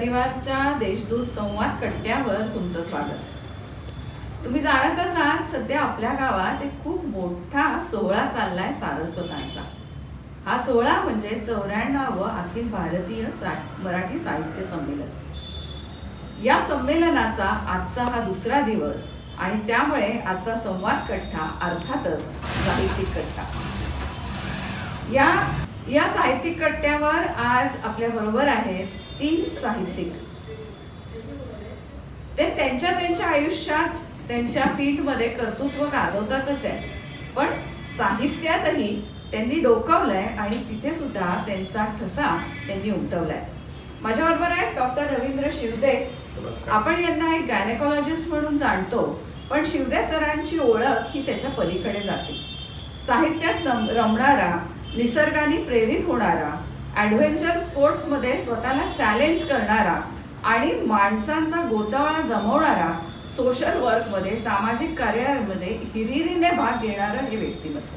परिवारच्या देशदूत संवाद कट्ट्यावर तुमचं स्वागत. तुम्ही जाणतच आहात, सध्या आपल्या गावात एक खूप मोठा सोहळा चाललाय सारस्वतांचा. हा सोहळा म्हणजे 94व अखिल भारतीय मराठी साहित्य संमेलन. या संमेलनाचा आजचा हा दुसरा दिवस आणि त्यामुळे आजचा संवाद कट्टा अर्थातच साहित्यिक कट्टा. या साहित्यिक कट्ट्यावर आज आपल्या बरोबर आहेत 3 साहित्यिक. ते त्यांच्या आयुष्यात त्यांच्या फील्डमध्ये कर्तृत्व गाजवतातच आहे, पण साहित्यातही त्यांनी डोकावलंय आणि तिथे सुद्धा त्यांचा ठसा त्यांनी उमटवलाय. माझ्याबरोबर आहे डॉक्टर रवींद्र शिवदे. आपण यांना एक गायनेकॉलॉजिस्ट म्हणून जाणतो, पण शिवदे सरांची ओळख ही त्याच्या पलीकडे जाते. साहित्यात रमणारा, निसर्गाने प्रेरित होणारा, ॲडव्हेंचर स्पोर्ट्समध्ये स्वतःला चॅलेंज करणारा आणि माणसांचा गोतावळा जमवणारा, सोशल वर्कमध्ये, सामाजिक कार्यामध्ये हिरिरीने भाग घेणारं हे व्यक्तिमत्व.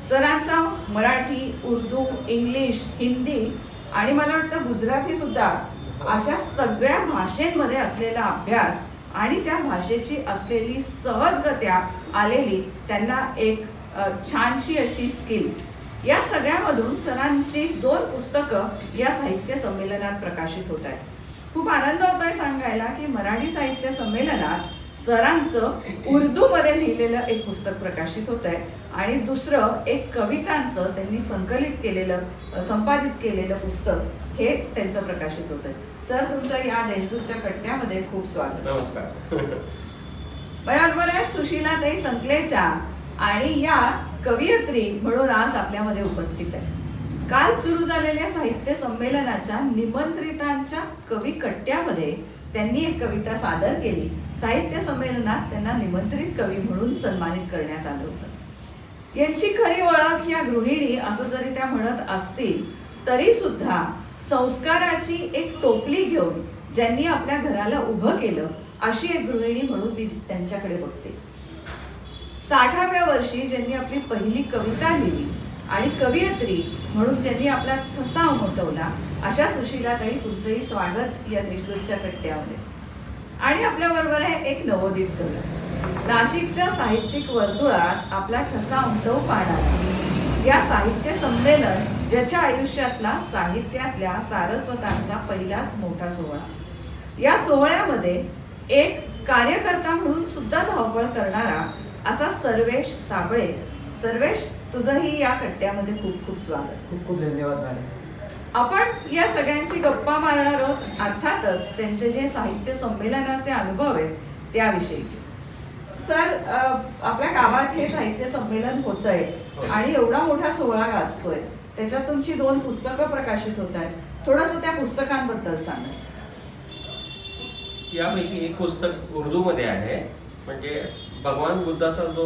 सरांचा मराठी, उर्दू, इंग्लिश, हिंदी आणि मला वाटतं गुजराती सुद्धा अशा सगळ्या भाषेंमध्ये असलेला अभ्यास आणि त्या भाषेची असलेली सहजगत्या आलेली त्यांना एक छानशी अशी स्किल, या सगळ्यामधून सरांची 2 पुस्तकं या साहित्य संमेलनात प्रकाशित होत आहेत. खूप आनंद होत आहे सांगायला की मराठी साहित्य संमेलनात सरांचं उर्दूमध्ये लिहिलेलं एक पुस्तक प्रकाशित होत आहे आणि दुसरं एक कवितांचं त्यांनी संकलित केलेलं, संपादित केलेलं पुस्तक हे त्यांचं प्रकाशित होत आहे. सर, तुमचं या देशदूतच्या कट्ट्यामध्ये खूप स्वागत. नमस्कार. बरोबर आहेत सुशीलाताई संकलेचा आणि या कवयित्री म्हणून आज आपल्यामध्ये उपस्थित आहे. काल सुरू झालेल्या साहित्य संमेलनाच्या निमंत्रितांच्या कवी कट्ट्यामध्ये त्यांनी एक कविता सादर केली. साहित्य संमेलनात त्यांना निमंत्रित कवी म्हणून सन्मानित करण्यात आलं होतं. यांची खरी ओळख या गृहिणी असं जरी त्या म्हणत असतील तरी सुद्धा संस्काराची एक टोपली घेऊन ज्यांनी आपल्या घराला उभं केलं अशी एक गृहिणी म्हणून मी त्यांच्याकडे बघते. 60व्या वर्षी ज्यांनी आपली पहिली कविता लिहिली आणि कवयित्री म्हणून ज्यांनी आपला ठसा उमटवला अशा सुशीलाताई, तुमचंही स्वागत या देशदूतच्या कट्ट्यामध्ये. आणि आपल्या बरोबर आहे एक नवोदित कवी, नाशिकच्या साहित्यिक वर्तुळात आपला ठसा उमटवू पाहणारा, या साहित्य संमेलन ज्याच्या आयुष्यातला साहित्यातल्या सारस्वतांचा पहिलाच मोठा सोहळा. या सोहळ्यामध्ये एक कार्यकर्ता म्हणून सुद्धा धावपळ करणारा असा सर्वेश साबळे. सर्वेश, तुझंही या कट्ट्यामध्ये खूप खूप स्वागत. खूप खूप धन्यवाद मॅडम. आपण या सगळ्यांची गप्पा मारणार आहोत, अर्थातच त्यांचे जे साहित्य संमेलनाचे अनुभव आहेत त्याविषयीचे. सर, आपल्या गावात हे साहित्य संमेलन होतंय आणि एवढा मोठा सोहळा गाजतोय, त्याच्यात तुमची 2 पुस्तकं प्रकाशित होत आहेत. थोडंसं त्या पुस्तकांबद्दल सांगा. यापैकी एक पुस्तक उर्दूमध्ये आहे, म्हणजे भगवान बुद्धाचा जो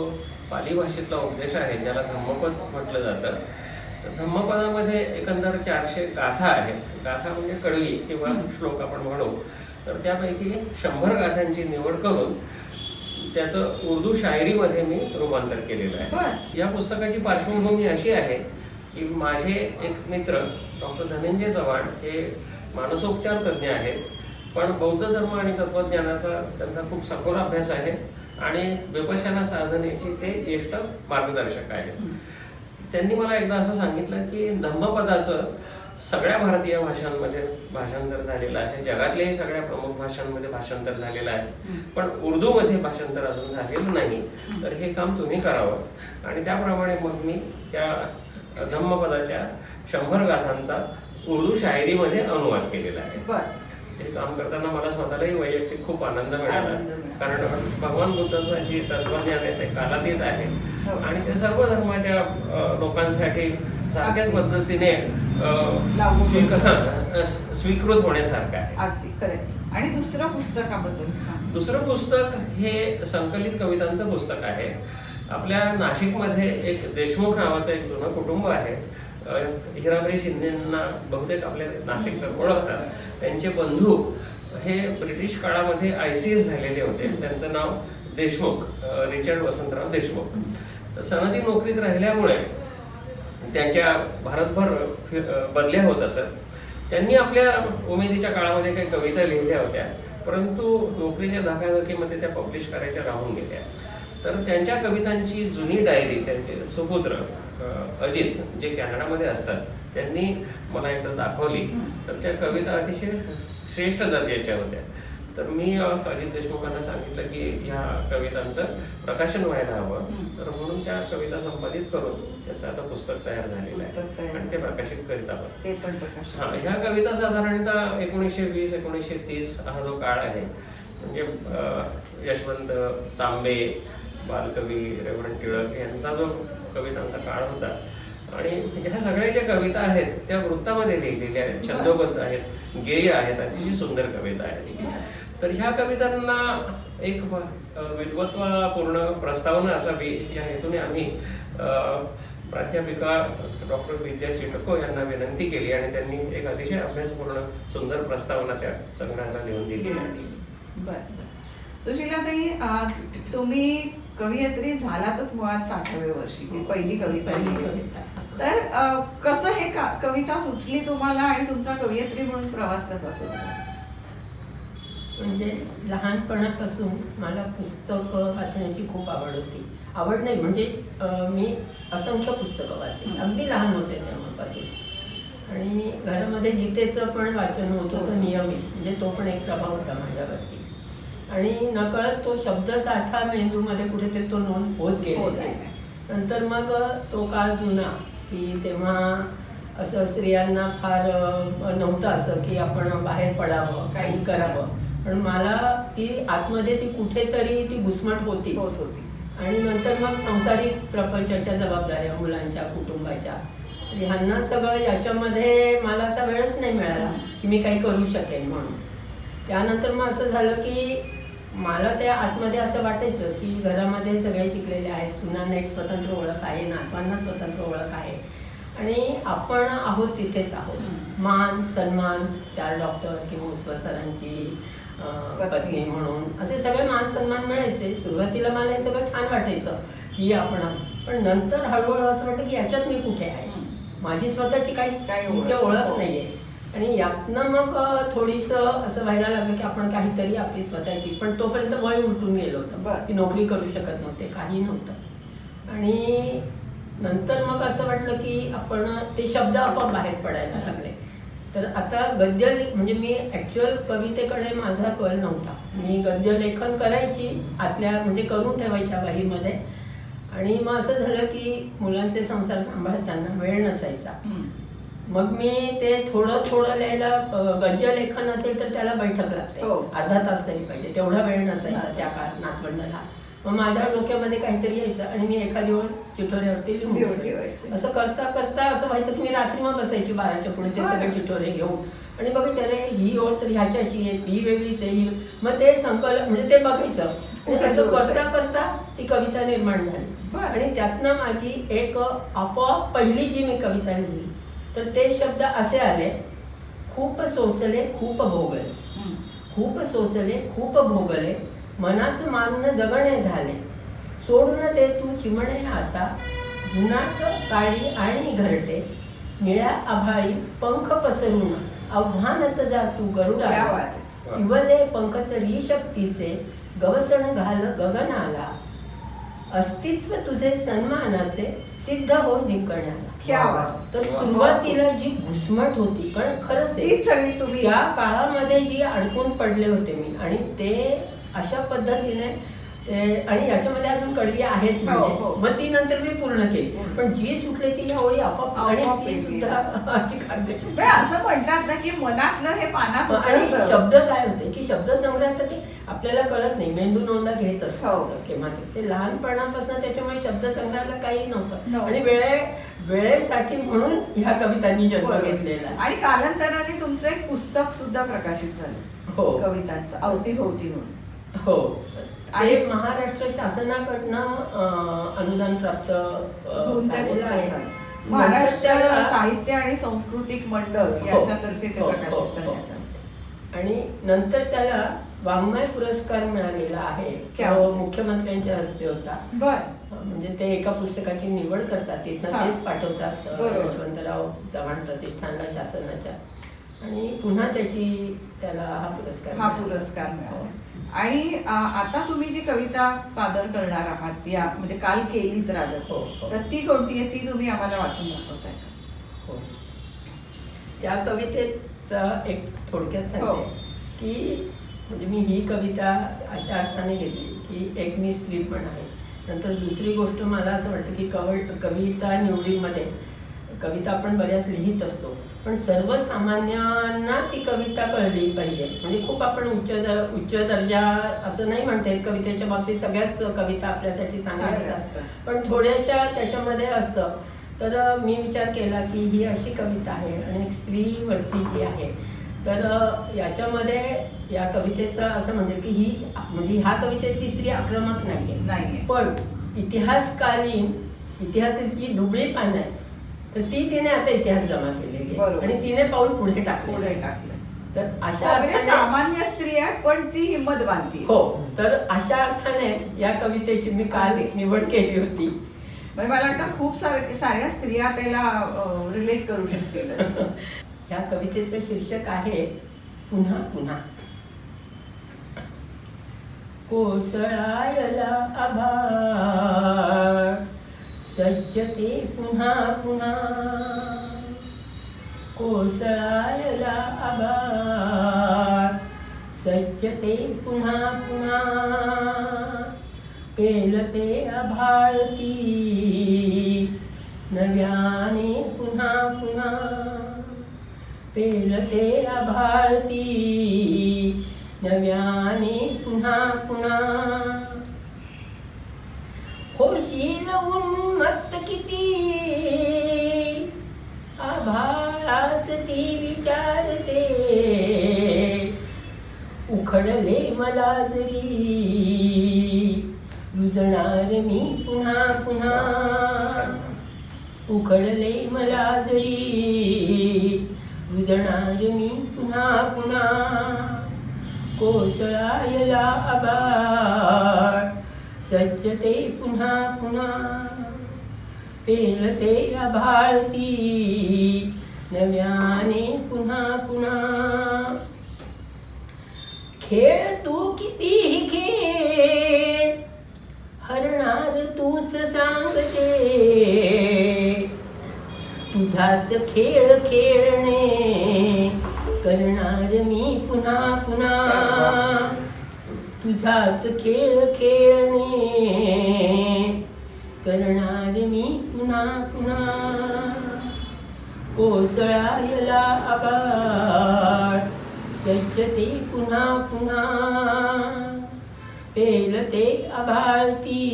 पाली भाषेतला उपदेश आहे ज्याला धम्मपद म्हटलं जातं. तर धम्मपदामध्ये एकंदर 400 गाथा आहेत. गाथा म्हणजे कडवी किंवा श्लोक आपण म्हणू. तर त्यापैकी 100 गाथांची निवड करून त्याचं उर्दू शायरीमध्ये मी रूपांतर केलेलं आहे. या पुस्तकाची पार्श्वभूमी अशी आहे की माझे एक मित्र डॉक्टर धनंजय चव्हाण हे मानसोपचार तज्ज्ञ आहेत, पण बौद्ध धर्म आणि तत्त्वज्ञानाचा त्यांचा खूप सखोल अभ्यास आहे आणि विपश्यना साधनेचे ते ज्येष्ठ मार्गदर्शक आहेत. त्यांनी मला एकदा असं सांगितलं की धम्मपदाचं सगळ्या भारतीय भाषांमध्ये भाषांतर झालेलं आहे, जगातल्याही सगळ्या प्रमुख भाषांमध्ये भाषांतर झालेलं आहे, पण उर्दूमध्ये भाषांतर अजून झालेलं नाही. तर हे काम तुम्ही करावं. आणि त्याप्रमाणे मग मी त्या धम्मपदाच्या 100 गाथांचा उर्दू शायरीमध्ये अनुवाद केलेला आहे. हे काम करताना मला स्वतःलाही वैयक्तिक खूप आनंद मिळाला, कारण भगवान बुद्धाचं जे तत्वज्ञान आहे ते कालातीत आहे आणि ते सर्व धर्माच्या लोकांसाठी सारख्याच पद्धतीने स्वीकृत होण्यासारखं आहे. अगदी खरं. आणि दुसरं पुस्तकाबद्दल सांग. दुसरं पुस्तक हे संकलित कवितांचं पुस्तक आहे. आपल्या नाशिकमध्ये एक देशमुख नावाचं एक जुनं कुटुंब आहे. हिराबाई शिंदेंना बहुतेक आपल्या नाशिककर ओळखतात. त्यांचे बंधू हे ब्रिटिश काळामध्ये ICS झालेले होते. त्यांचं नाव देशमुख, रिचर्ड वसंतराव देशमुख. तर सनदी नोकरीत राहिल्यामुळे त्यांच्या भारतभर बदल्या होत असत. त्यांनी आपल्या उमेदीच्या काळामध्ये काही कविता लिहिल्या होत्या, परंतु नोकरीच्या धकाधकीमध्ये त्या पब्लिश करायच्या राहून गेल्या. तर त्यांच्या कवितांची जुनी डायरी त्यांचे सुपुत्र अजित, जे कॅनडामध्ये असतात, त्यांनी मला एकदा दाखवली. तर त्या कविता अतिशय श्रेष्ठ दर्जाच्या होत्या. तर मी अजित देशमुखांना सांगितलं की ह्या कवितांचं प्रकाशन व्हायला हवं. तर म्हणून त्या कविता संपादित करून त्याचं आता पुस्तक तयार झालेलं आहे आणि ते प्रकाशित करीत आहोत. ते पण प्रकाशित. ह्या कविता साधारणतः 1920-1930 हा जो काळ आहे, म्हणजे यशवंत तांबे, बालकवी रेवणसिंह टिळक यांचा जो कवितांचा काळ होता. आणि ह्या सगळ्या ज्या कविता आहेत त्या वृत्तामध्ये लिहिलेल्या आहेत, छंदोबद्ध आहेत, गेय आहेत, अतिशय सुंदर कविता आहेत. तर ह्या कवितांना एक विद्वत्वपूर्ण प्रस्तावना असावी या हेतूने आम्ही प्राध्यापिका डॉक्टर विद्या चिटको यांना विनंती केली आणि त्यांनी एक अतिशय अभ्यासपूर्ण सुंदर प्रस्तावना त्या संग्रहाला लिहून दिली आहे. बरं. सुशीलाताई, तुम्ही कवयित्री झालातच मुळात 60व्या वर्षी, पहिली कविता. तर कसं हे कविता सुचली तुम्हाला आणि तुमचा कवयित्री म्हणून प्रवास कसा सुरू? म्हणजे लहानपणापासून मला पुस्तकं वाचण्याची खूप आवड होती. आवड नाही म्हणजे मी असंख्य पुस्तकं वाचायची, अगदी लहान होते तेव्हापासून. आणि घरामध्ये गीतेचं पण वाचन होत होतं नियमित, म्हणजे तो पण एक प्रभाव होता माझ्यावरती. आणि नकळत तो शब्दसाठा मेंदूमध्ये कुठेतरी तो नोंद होत गेलेला. नंतर मग तो काळ जुना की तेव्हा असं स्त्रियांना फार नव्हतं असं की आपण बाहेर पडावं, काही करावं. पण मला ती आतमध्ये ती कुठेतरी ती घुसमट होतीच. आणि नंतर मग सांसारिक प्रपंचाच्या जबाबदाऱ्या, मुलांच्या, कुटुंबाच्या, ह्यांना सगळं याच्यामध्ये मला असा वेळच नाही मिळाला की मी काही करू शकेन म्हणून. त्यानंतर मग असं झालं की मला त्या आतमध्ये असं वाटायचं की घरामध्ये सगळे शिकलेले आहेत, सुनांना एक स्वतंत्र ओळख आहे, नातवांना स्वतंत्र ओळख आहे आणि आपण आहोत तिथेच आहोत. मान सन्मान, 4 डॉक्टर किंवा सरांची पत्नी म्हणून असे सगळे मान सन्मान मिळायचे. सुरुवातीला मला हे सगळं छान वाटायचं की आपण, पण नंतर हळूहळू असं वाटतं की याच्यात मी कुठे आहे, माझी स्वतःची काही इथे ओळख नाहीये. आणि यातनं मग थोडीसं असं व्हायला लागलं की आपण काहीतरी आपली स्वतःची, पण तोपर्यंत वय उलटून गेलं होतं की नोकरी करू शकत नव्हते, काही नव्हतं. आणि नंतर मग असं वाटलं की आपण ते शब्द आपोआप बाहेर पडायला लागले. तर आता गद्य म्हणजे मी ॲक्च्युअल कवितेकडे माझा कल नव्हता. मी गद्य लेखन करायची आतल्या, म्हणजे करून ठेवायच्या वहीमध्ये. आणि मग असं झालं की मुलांचे संसार सांभाळताना वेळ नसायचा. मग मी ते थोडं थोडं लिहायला, गद्य लेखन असेल तर त्याला बैठक लागते, अर्धा तास तरी पाहिजे, तेवढा वेळ नसायचा त्या काळात नातवंडाला. मग माझ्या डोक्यामध्ये काहीतरी यायचं आणि मी एखादी वेळ चिठोऱ्यावरती लिहून ठेवायचं. असं करता करता असं व्हायचं की मी रात्री मग बसायची 12च्या पुढे ते सगळे चिठोरे घेऊन आणि बघायचं अरे ही ओळ तर ह्याच्याशी आहे, ही वेगळीच आहे. मग ते संकलन म्हणजे ते बघायचं. आणि असं करता करता ती कविता निर्माण झाली. आणि त्यातनं माझी एक आपोआप पहिली जी मी कविता लिहिली तर ते शब्द असे आले, खूप सोसले खूप भोगले, खूप सोसले खूप भोगले, मनास मारून जगणे झाले, सोडून ते तू चिमणे आता, जुनाट काळी आणि घरटे, निळ्या आभाळी पंख पसरून आव्हानत जा तू गरुडा, इवले पंख तरी शक्तीचे, गवसण घाल गगनाला, अस्तित्व तुझे सन्मानाचे, सिद्ध हो जिंकण्याला. तर सुरुवातीला जी घुसमट होती, कारण खरंच त्या काळामध्ये जी अडकून पडले होते मी, आणि ते अशा पद्धतीने आणि याच्यामध्ये अजून कडवी आहेत म्हणजे मग ती नंतर मी पूर्ण केली. पण जी सुटली ती या ओळी आपोआप, आणि ती सुद्धा अशी काढण्याची. असं म्हणतात ना की मनातलं हे पानात. आणि शब्द काय होते की शब्द संग्रहात ते आपल्याला कळत नाही, मेंदू नोंदा घेत असतं किंवा ते लहानपणापासून, त्याच्यामुळे शब्द संग्रहाला काही नव्हतं. आणि वेळेसाठी म्हणून ह्या कवितांनी जन्म घेतलेला. आणि कालांतराने तुमचं एक पुस्तक सुद्धा प्रकाशित झालं कवितांचं, अवतीभोवती म्हणून. हो, आणि महाराष्ट्र शासनाकडनं अनुदान प्राप्त महाराष्ट्र साहित्य आणि सांस्कृतिक मंडळ याच्यातर्फे ते प्रकाशित करण्यात आलं. आणि नंतर त्याला वाङ्मय पुरस्कार मिळालेला आहे, मुख्यमंत्र्यांच्या हस्ते होता. म्हणजे ते एका पुस्तकाची निवड करतात, तिथं तेच पाठवतात यशवंतराव चव्हाण प्रतिष्ठानला शासनाच्या. आणि पुन्हा त्याला हा पुरस्कार हा मिळाला. पुरस्कार मिळाला. आणि आता तुम्ही जी कविता सादर करणार आहात या म्हणजे काल केलीत रादर, हो, हो. तर ती कोणती आहे, ती तुम्ही आम्हाला वाचून दाखवताय का? हो. त्या कवितेचा एक थोडक्यात हो. सांगते की म्हणजे मी ही कविता अशा अर्थाने घेतली की एक मी स्त्री पण आहे. नंतर दुसरी गोष्ट मला असं वाटतं की कविता निवडीमध्ये कविता आपण बऱ्याच लिहित असतो, पण सर्वसामान्यांना ती कविता कळली पाहिजे. म्हणजे खूप आपण उच्च दर्जा असं नाही म्हणता येत, कवितेच्या बाबतीत सगळ्याच कविता आपल्यासाठी चांगल्या चांगल्या असतात, असतात. पण थोड्याशा त्याच्यामध्ये असतं. तर मी विचार केला की ही अशी कविता आहे आणि एक स्त्रीवरतीची आहे. तर याच्यामध्ये या कवितेचं असं म्हणजे की म्हणजे ह्या कवितेतली स्त्री आक्रमक नाहीये, नाहीये. पण इतिहासाची जी दुबळी पानं आहेत तर ती तिने आता इतिहास जमा केलेली आहे बरोबर. आणि तिने पाऊल पुढे टाकले. पुढे टाकलं. तर अशा म्हणजे अर्थाने सामान्य स्त्री आहे पण ती हिंमत बांधती. हो, तर अशा अर्थाने या कवितेची मी काल निवड केली होती. म्हणजे मला वाटतं खूप साऱ्या स्त्रिया त्याला रिलेट करू शकतील असं. या कवितेचं शीर्षक आहे पुन्हा पुन्हा. कोसळायला आभाळ सज्जते पुन्हा पुन्हा. कोसळायला आभाळ सज्जते पुन्हा पुन्हा. पेलते आभाळती नव्याने पुन्हा पुन्हा. पेलते आभाळती नव्याने पुन्हा पुन्हा. होशील उन्मत्त किती आभाळास ती विचारते. उखडले मला जरी रुजणार मी पुन्हा पुन्हा. उखडले मला जरी रुजणार मी पुन्हा पुन्हा. कोसळायला आभाळ सज्जते पुन्हा पुन्हा. पेलते आभाळती नव्याने पुन्हा पुन्हा. खेळ तू कितीही खेळ हरणार तूच सांगते. तुझाच खेळ खेळणे करणार मी पुन्हा पुन्हा. तुझाच खेळ खेळणे करणार मी पुन्हा पुन्हा. कोसळायला आभाळ सज्जते पुन्हा पुन्हा. पेलते आभाळती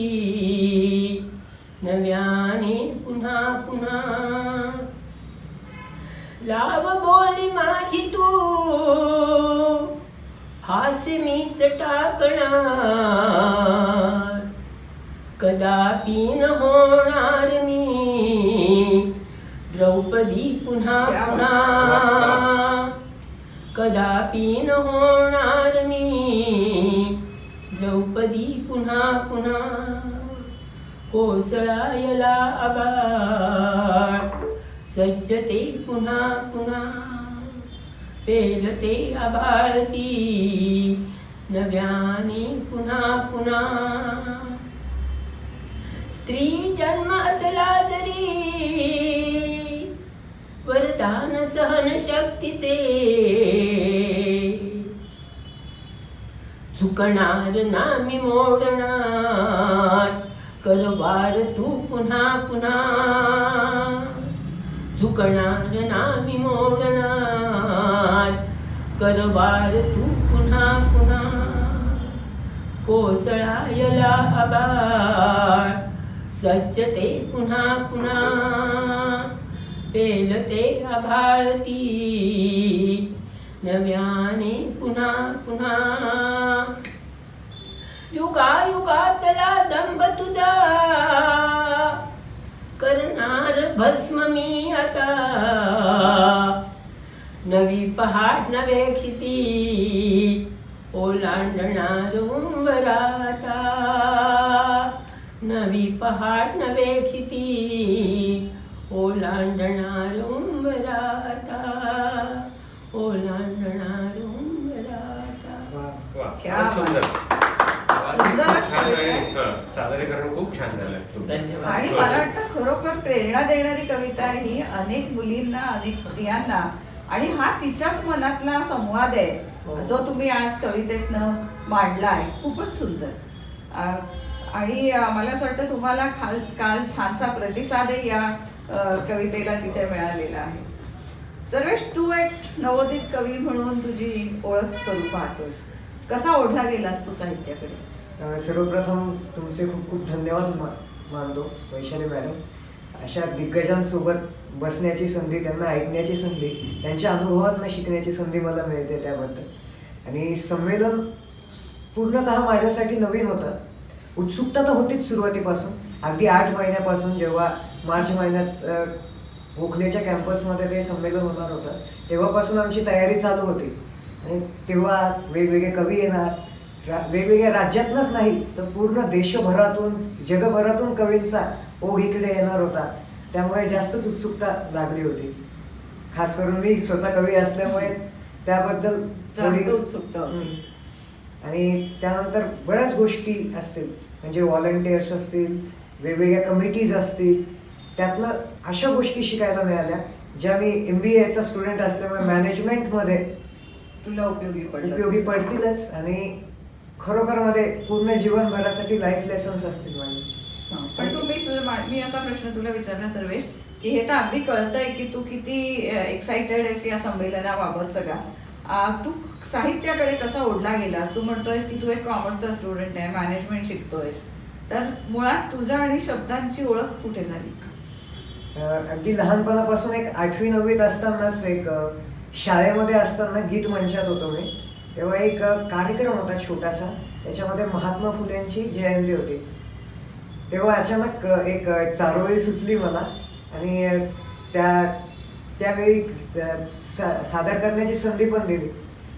नव्याने पुन्हा पुन्हा. लाव बोली माझी तू हास्य मीच टाकणार. कदापि न होणार मी द्रौपदी पुन्हा पुन्हा. कदापि न होणार मी द्रौपदी पुन्हा पुन्हा. कोसळायला आभाळ सज्जते पुन्हा पुन्हा. पेलते आभाळती नव्याने पुन्हा पुन्हा. स्त्री जन्म असला जरी वरदान सहन शक्तीचे. झुकणार ना मी मोडणार करवार तू पुन्हा पुन्हा. झुकणार ना मी मोडणार करवार तू पुन्हा पुन्हा. कोसळायला आभाळ सज्जते पुन्हा पुन्हा. पेलते आभाळती नव्याने पुन्हा पुन्हा. युगायुगातला दंभ तुझा करणार भस्म मी आता. नवी पहाट नवे क्षितिज ओलांडणार उंबराता. नवी पहाट नवे क्षितिज ओलांडणार उंबराता. फारच सुंदर. सुंदरच छान कविता आहे. आणि सादरीकरण खूप छान झालं तुमचं. धन्यवाद. आणि मला वाटतं खरोखर प्रेरणा देणारी कविता आहे ही, अनेक मुलींना, अनेक स्त्रियांना. आणि हा तिच्याच मनातला संवाद आहे हो. जो तुम्ही आज कवितेतनं मांडलाय. खूपच सुंदर. आणि मला असं वाटतं तुम्हाला काल छानसा प्रतिसादही या कवितेला तिथे मिळालेला आहे. सर्वेश, तू एक नवोदित कवी म्हणून तुझी ओळख करू पाहतोस. कसा ओढला गेलास तू साहित्याकडे? सर्वप्रथम तुमचे खूप खूप धन्यवाद मानतो वैशाली मॅडम. अशा दिग्गजांसोबत बसण्याची संधी, त्यांना ऐकण्याची संधी, त्यांच्या अनुभवातून शिकण्याची संधी मला मिळते त्याबद्दल. आणि संमेलन पूर्णतः माझ्यासाठी नवीन होतं. उत्सुकता तर होतीच सुरुवातीपासून. अगदी 8 महिन्यापासून, जेव्हा मार्च महिन्यात गोखलेच्या कॅम्पसमध्ये ते संमेलन होणार होतं, तेव्हापासून आमची तयारी चालू होती. आणि तेव्हा वेगवेगळे कवी येणार, वेगवेगळ्या राज्यातनंच नाही तर पूर्ण देशभरातून, जगभरातून कवींचा ओघ इकडे येणार होता. त्यामुळे जास्तच उत्सुकता लागली होती. खास करून मी स्वतः कवी असल्यामुळे त्याबद्दल जास्त उत्सुकता होती. आणि त्यानंतर बऱ्याच गोष्टी असतील, म्हणजे व्हॉलंटियर्स असतील, वेगवेगळ्या कमिटीज असतील, त्यातनं अशा गोष्टी शिकायला मिळाल्या ज्या मी MBAचा स्टुडंट असल्यामुळे मॅनेजमेंटमध्ये तुला उपयोगी पडतीलच. आणि खरोखर मध्ये पूर्ण जीवनभरासाठी लाईफ लेसन्स असतील माझे. पण मी असा प्रश्न तुला विचारला सर्वेश, की हे तर अगदी कळतंय की तू किती एक्साइटेड आहेस या संमेलनाबाबत सगळा. तू साहित्याकडे कसा ओढला गेलास? तू म्हणतोयस की तू एक कॉमर्सचा स्टुडंट आहे, मॅनेजमेंट शिकतोयस, तर मुळात तुझ्या आणि शब्दांची ओळख कुठे झाली? अगदी लहानपणापासून एक 8वी 9वीत असतानाच, एक शाळेमध्ये असताना गीत मंचात होतो मी. तेव्हा एक कार्यक्रम होता छोटासा, त्याच्यामध्ये महात्मा फुलेंची जयंती होती. तेव्हा अचानक एक चारोळी सुचली मला. आणि त्यावेळी सादर करण्याची संधी पण दिली.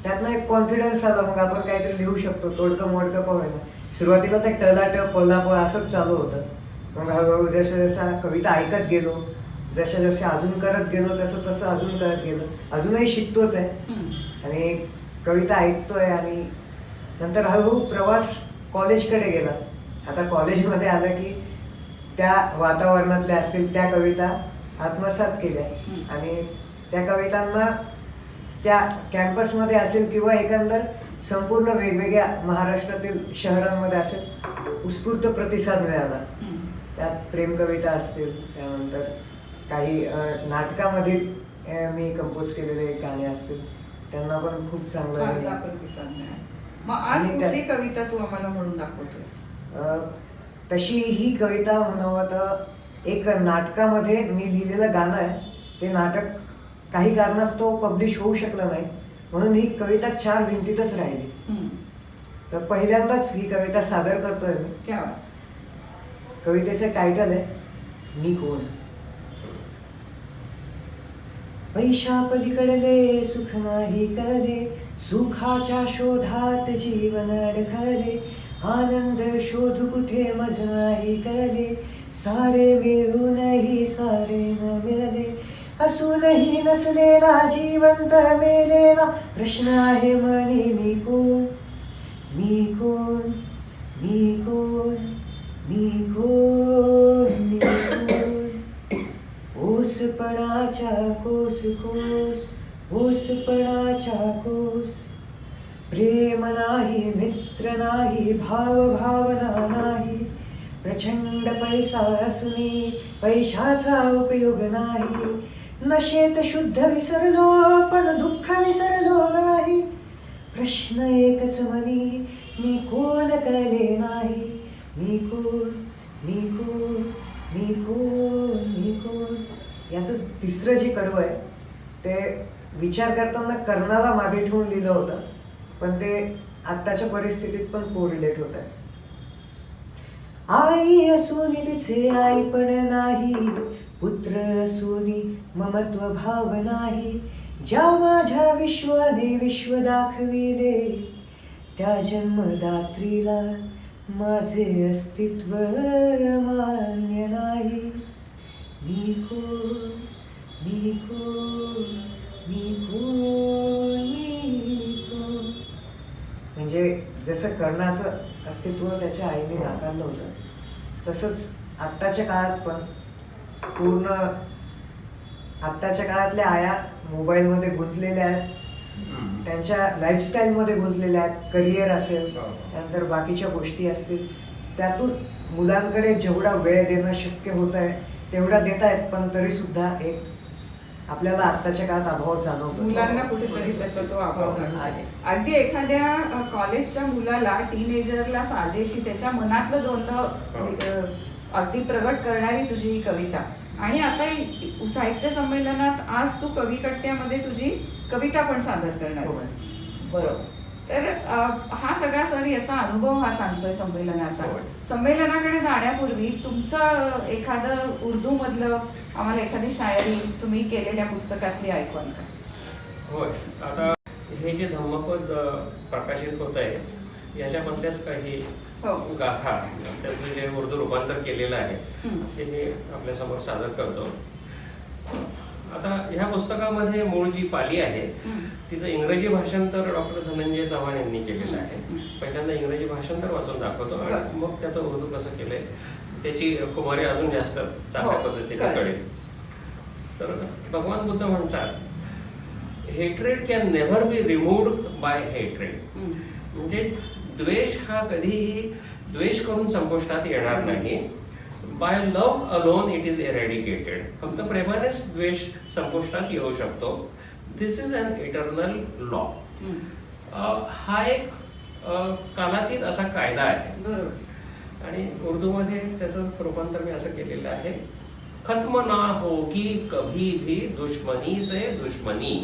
त्यातनं एक कॉन्फिडन्स आला, मग आपण काहीतरी लिहू शकतो, तोडकं मोडकं पोहायला. सुरुवातीला ते टलाट पलाप असंच चालू होतं. मग हळूहळू जसं जसं कविता ऐकत गेलो, जशा जशा अजून करत गेलो, तसं तसं अजून करत गेलो. अजूनही शिकतोच आहे आणि कविता ऐकतोय. आणि नंतर हळूहळू प्रवास कॉलेजकडे गेला. आता कॉलेजमध्ये आलं की त्या वातावरणातल्या असतील त्या कविता आत्मसात केल्या. आणि त्या कवितांना त्या कॅम्पसमध्ये असेल किंवा एकंदर संपूर्ण वेगवेगळ्या महाराष्ट्रातील शहरांमध्ये असेल उत्स्फूर्त प्रतिसाद मिळाला. त्यात प्रेम कविता असतील, त्यानंतर काही नाटकामधील मी कंपोज केलेले गाणे असतील, त्यांना पण खूप चांगला प्रतिसाद मिळाला. मग आज कुठली कविता तू आम्हाला म्हणून दाखवतोस? तशी ही कविता म्हणावं तर एक नाटकामध्ये मी लिहिलेलं गाणं आहे. ते नाटक काही कारणास्तव पब्लिश होऊ शकलं नाही, म्हणून ही कविता 4 भिंतीतच राहिली. तर पहिल्यांदाच ही कविता सादर करतोय मी. क्या कवितेचं टायटल आहे मी कोण. पैशा पलीकडले सुख नाही कळले, सुखाच्या शोधात जीवन अडखळले, आनंद शोध कुठे मज नाही कळले, सारे मिळूनही सारे न मिळाले, असूनही नसलेला जिवंत मेलेला, प्रश्न आहे मनी मी कोण, मी कोण, मी कोण, मी कोण, मी कोण. ओसपणाच्या कोस कोस, ओसपणाच्या कोस, प्रेम नाही, मित्र नाही, भाव भावना नाही, प्रचंड पैसा असूनही पैशाचा उपयोग नाही, नशेत शुद्ध विसरलो पण दुःख विसरलो नाही, प्रश्न एकच मनी मी कोण कळले नाही, मी कोण, मी कोण, मी कोण, मी कोण. याचं तिसरं जे कडवं आहे ते विचार करताना कर्णाला मागे ठेवून लिहिलं होतं, पण ते आत्ताच्या परिस्थितीत पण कोरिलेट होत आहे. आई असून तिचे आई पण नाही, पुत्र असून ममत्व भाव नाही, ज्या माझ्या विश्वाने विश्व दाखविले, त्या जन्मदात्रीला माझे अस्तित्व मान्य नाही, मी कोण, मी कोण, मी कोण, मी कोण. म्हणजे तसं करण्याचं अस्तित्व त्याच्या आईने नाकारलं होतं. तसंच आत्ताच्या काळात पण पूर्ण आत्ताच्या काळातल्या आया मोबाईलमध्ये गुंतलेल्या आहेत, त्यांच्या लाईफस्टाईलमध्ये गुंतलेल्या आहेत. करिअर असेल, त्यानंतर बाकीच्या गोष्टी असतील, त्यातून मुलांकडे जेवढा वेळ देणं शक्य होत आहे तेवढा देत आहेत, पण तरी सुद्धा एक आपल्याला आत्ताच्या काळात अभाव जाणवतो. मुलांना कुठेतरी त्याचा तो अभाव जाणवतो. अगदी एखाद्या कॉलेजच्या मुलाला, टीनेजरला साजेशी त्याच्या मनातलं द्वंद्व अगदी प्रगट करणारी तुझी ही कविता. आणि आता साहित्य संमेलनात आज तू कवी कट्ट्यामध्ये तुझी कविता पण सादर करणार आहेस. बरोबर. तर हा सगळा सर याचा अनुभव हा सांगतोय संमेलनाचा. संमेलनाकडे जाण्यापूर्वी तुमचं एखादं उर्दू मधलं आम्हाला एखादी शायरी तुम्ही केलेल्या पुस्तकातली ऐकवाल का? होय. आता हे जे धम्मपद प्रकाशित होत आहे याच्यामधल्याच काही गाथा, त्यांचं जे उर्दू रूपांतर केलेलं आहे ते मी आपल्यासमोर सादर करतो. आता ह्या पुस्तकामध्ये मूळ जी पाली आहे तिचं इंग्रजी भाषांतर डॉक्टर धनंजय चव्हाण यांनी केलेलं आहे. पहिल्यांदा इंग्रजी भाषांतर वाचून दाखवतो आणि मग त्याचं उर्दू कसं केलंय त्याची खुमारी अजून जास्त चांगल्या पद्धतीने कळेल. तर भगवान बुद्ध म्हणतात, hatred can never be removed by hatred. म्हणजे द्वेष हा कधीही द्वेष करून संपुष्टात येणार नाही. By love alone it is eradicated. फक्त प्रेमानेच द्वेष संपुष्टात येऊ शकतो. This is an eternal law. हा एक कालातीत असा कायदा आहे. आणि उर्दूमध्ये त्याचं रूपांतर मी असं केलेलं आहे, खत्म ना होगी कभी भी दुश्मनी से दुश्मनी.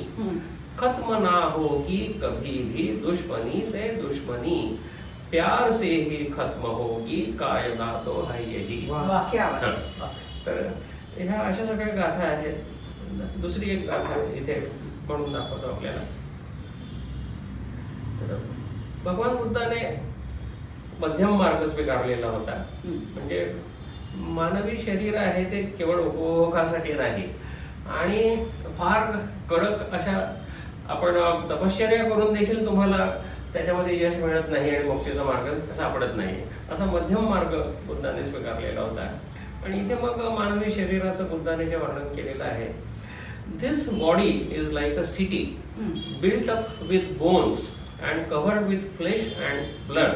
खत्म ना होगी कभी भी दुश्मनी से दुश्मनी. प्यार से ही खत्म होगी कायदा तो है यही. तर ह्या अशा सगळ्या गाथा आहेत. दुसरी एक गाथा इथे म्हणून दाखवतो आपल्याला. तर भगवान बुद्धाने मध्यम मार्ग स्वीकारलेला होता. म्हणजे मानवी शरीर आहे ते केवळ उपभोगासाठी नाही, आणि फार कडक अशा आपण तपश्चर्या करून देखील तुम्हाला त्याच्यामध्ये यश मिळत नाही आणि मुक्तीचा मार्ग सापडत नाही. असा मध्यम मार्ग बुद्धाने स्वीकारलेला होता. आणि इथे मग मानवी शरीराचं बुद्धाने जे वर्णन केलेलं आहे, this body is like a city built up with bones and covered with flesh and blood.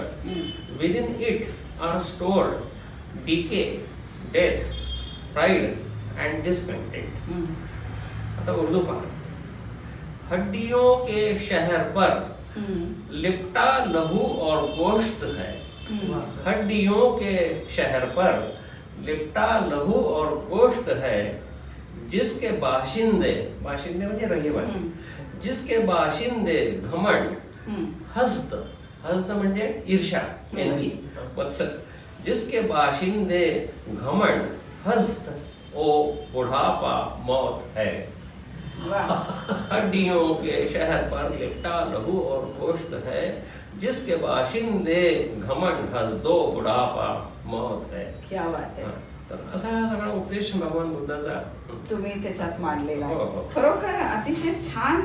Within it are stored decay, death, pride and discontent. आता उर्दू पहा. हड्डियों के शहर पर लिपटा लहू और गोश्त है. हड्डियों के शहर पर लिपटा लहू और गोश्त है. जिसके बाशिंदे, बाशिंदे म्हणजे रहिवासी, जिसके बाशिंदे घमंड, हस्त, हस्त म्हणजे ईर्षा, एनवी, वत्सल. जिसके बाशिंदे घमंड, हस्त, ओ बुढ़ापा मौत है. हड्डियों के शहर पर लिपटा लहू और गोश्त है. जिसके बाशिंदे घमंड, हसदो बुढ़ापा मौत है. क्या बात आहे. तर असा हा सगळा उपदेश भगवान बुद्धाचा तुम्ही त्याच्यात मांडलेला हो, आहे. हो. खरोखर अतिशय छान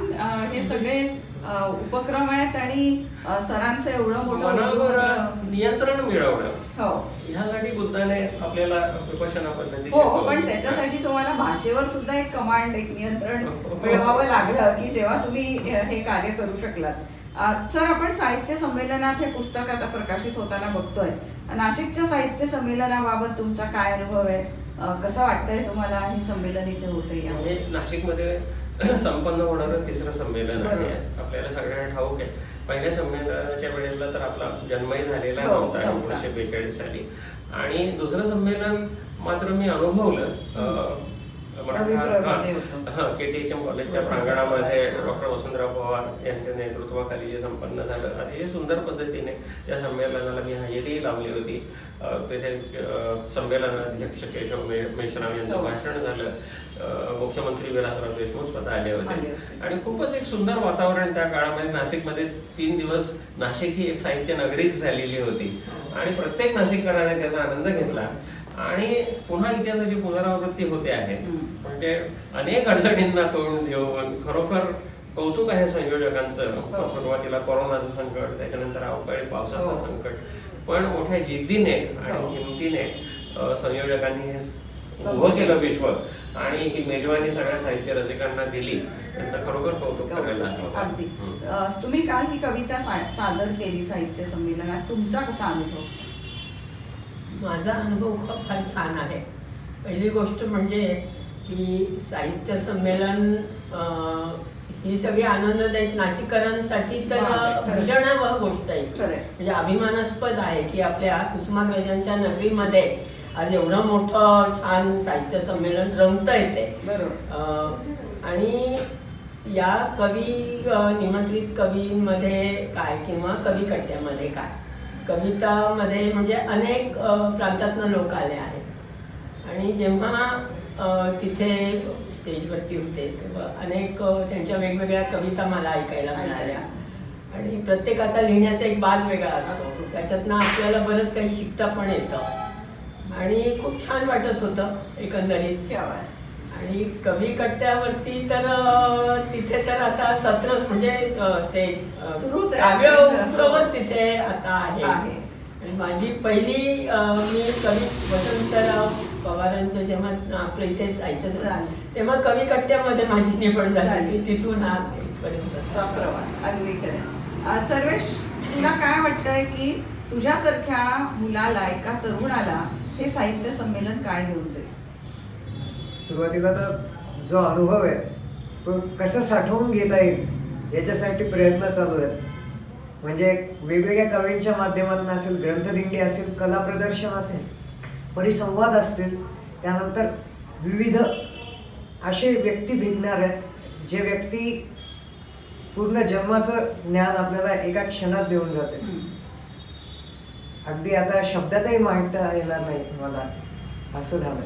हे सगळे उपक्रम आहेत. आणि सरांचं एवढं मनावर मोठं नियंत्रण मिळवणं, हो, ह्यासाठी बुद्धाने आपल्याला विपश्यना पद्धती हो, शिकवली. पण त्याच्यासाठी तुम्हाला भाषेवर सुद्धा एक कमांड, एक नियंत्रण मिळवावं लागलं की जेव्हा तुम्ही हे कार्य करू शकलात. सर, आपण साहित्य संमेलनात हे पुस्तक आता प्रकाशित होताना बघतोय. नाशिकच्या साहित्य संमेलनाबाबत तुमचा काय अनुभव आहे? कसं वाटतंय तुम्हाला ही संमेलन इथे होते? हे नाशिकमध्ये संपन्न होणारं तिसरं संमेलन आहे. आपल्याला सगळ्यांना ठाऊक आहे, पहिल्या संमेलनाच्या वेळेला तर आपला जन्मही झालेला नव्हता 1942 साली. आणि दुसरं संमेलन मात्र मी अनुभवलं KTHM कॉलेजच्या प्रांगणामध्ये डॉक्टर वसंतराव पवार यांच्या नेतृत्वाखाली जे संपन्न झालं. अतिशय सुंदर पद्धतीने त्या संमेलनाला मी हजेरी लावली होती. तिथे संमेलनाध्यक्ष केशव मेश्राम यांचं भाषण झालं. मुख्यमंत्री विलासराव देशमुख स्वतः आले होते. आणि खूपच एक सुंदर वातावरण त्या काळामध्ये नाशिकमध्ये. 3 दिवस नाशिक ही एक साहित्य नगरीच झालेली होती आणि प्रत्येक नाशिककराने त्याचा आनंद घेतला. आणि पुन्हा इतिहासाची पुनरावृत्ती होते आहे. म्हणजे अनेक अडचणींना तोंड देऊन खरोखर कौतुक आहे संयोजकांचं. हो. सुरुवातीला कोरोनाचं संकट, त्याच्यानंतर अवकाळी पावसाचं हो. संकट, पण मोठ्या जिद्दीने आणि हो. हिमतीने संयोजकांनी हे उभं केलं विश्व, आणि ही मेजवानी सगळ्या साहित्य रसिकांना दिली. त्यांचं खरोखर कौतुक करायला आहे. अगदी. तुम्ही काल ही कविता सादर केली साहित्य संमेलनात, तुमचा कसा अनुभव? माझा अनुभव फार छान आहे. पहिली गोष्ट म्हणजे की साहित्य संमेलन ही सगळी आनंददायी नाशिककरांसाठी तर भूषणावह गोष्ट आहे. खरंय. म्हणजे अभिमानास्पद आहे की आपल्या कुसुमाग्रजांच्या नगरीमध्ये आज एवढं मोठं छान साहित्य संमेलन रंगत येते. बरोबर. आणि या निमंत्रित कवींमध्ये काय किंवा कवी कट्ट्यामध्ये काय, कवितामध्ये म्हणजे अनेक प्रांतातनं लोक आले आहेत. आणि जेव्हा तिथे स्टेजवरती होते तेव्हा अनेक त्यांच्या वेगवेगळ्या कविता मला ऐकायला मिळाल्या. आणि प्रत्येकाचा लिहिण्याचा एक बाज वेगळा असतो, त्याच्यातनं आपल्याला बरंच काही शिकता पण येतं. आणि खूप छान वाटत होतं एकंदरीत. क्या बात. आणि कवी कट्ट्यावरती तर तिथे तर आता सत्र म्हणजे ते सुरूच आहे. काव्य उत्सवच तिथे आता आहे. आणि माझी पहिली मी कवी वसंतराव पवारांचं जेव्हा आपलं इथे साहित्य तेव्हा कवी कट्ट्यामध्ये माझी निवड झाली, तिथून इथपर्यंतचा प्रवास. अगदी खरं. सर्वेश, तुला काय वाटतंय की तुझ्यासारख्या मुलाला, एका तरुणाला हे साहित्य संमेलन काय घेऊन जाईल? सुरुवातीला तर जो अनुभव आहे तो कसा साठवून घेता येईल याच्यासाठी प्रयत्न चालू आहेत. म्हणजे वेगवेगळ्या कवींच्या माध्यमातून असेल, ग्रंथदिंडी असेल, कला प्रदर्शन असेल, परिसंवाद असतील, त्यानंतर विविध असे व्यक्ती भेटणार आहेत जे व्यक्ती पूर्ण जन्माचं ज्ञान आपल्याला एका क्षणात देऊन जाते. अगदी आता शब्दातही माहिती येणार नाही मला, असं झालं.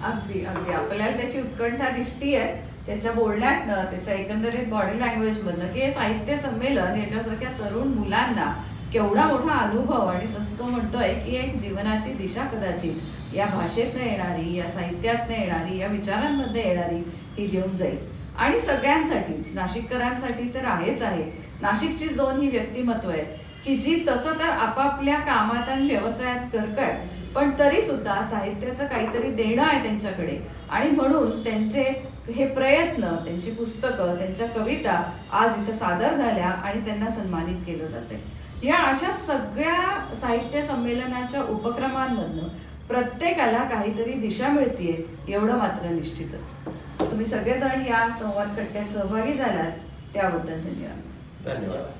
अगदी अगदी. आपल्याला त्याची उत्कंठा दिसतीये त्याच्या बोलण्यातनं, त्याच्या एकंदरीत बॉडी लँग्वेजमधनं, की हे साहित्य संमेलन याच्यासारख्या तरुण मुलांना केवढा मोठा अनुभव, आणि जसं तो म्हणतोय की एक जीवनाची दिशा कदाचित या भाषेतनं येणारी, या साहित्यातनं येणारी, या विचारांमध्ये येणारी ही देऊन जाईल. आणि सगळ्यांसाठीच, नाशिककरांसाठी तर आहेच आहे. नाशिकचीच दोन ही व्यक्तिमत्व आहेत की जी तसं तर आपापल्या कामात आणि व्यवसायात करतायत, पण तरी सुद्धा साहित्याचं काहीतरी देणं आहे त्यांच्याकडे. आणि म्हणून त्यांचे हे प्रयत्न, त्यांची पुस्तकं, त्यांच्या कविता आज इथं सादर झाल्या आणि त्यांना सन्मानित केलं जातंय. या अशा सगळ्या साहित्य संमेलनाच्या उपक्रमांमधनं प्रत्येकाला काहीतरी दिशा मिळतीये एवढं मात्र निश्चितच. तुम्ही सगळेजण या संवाद कट्ट्यात सहभागी झालात त्याबद्दल धन्यवाद. धन्यवाद.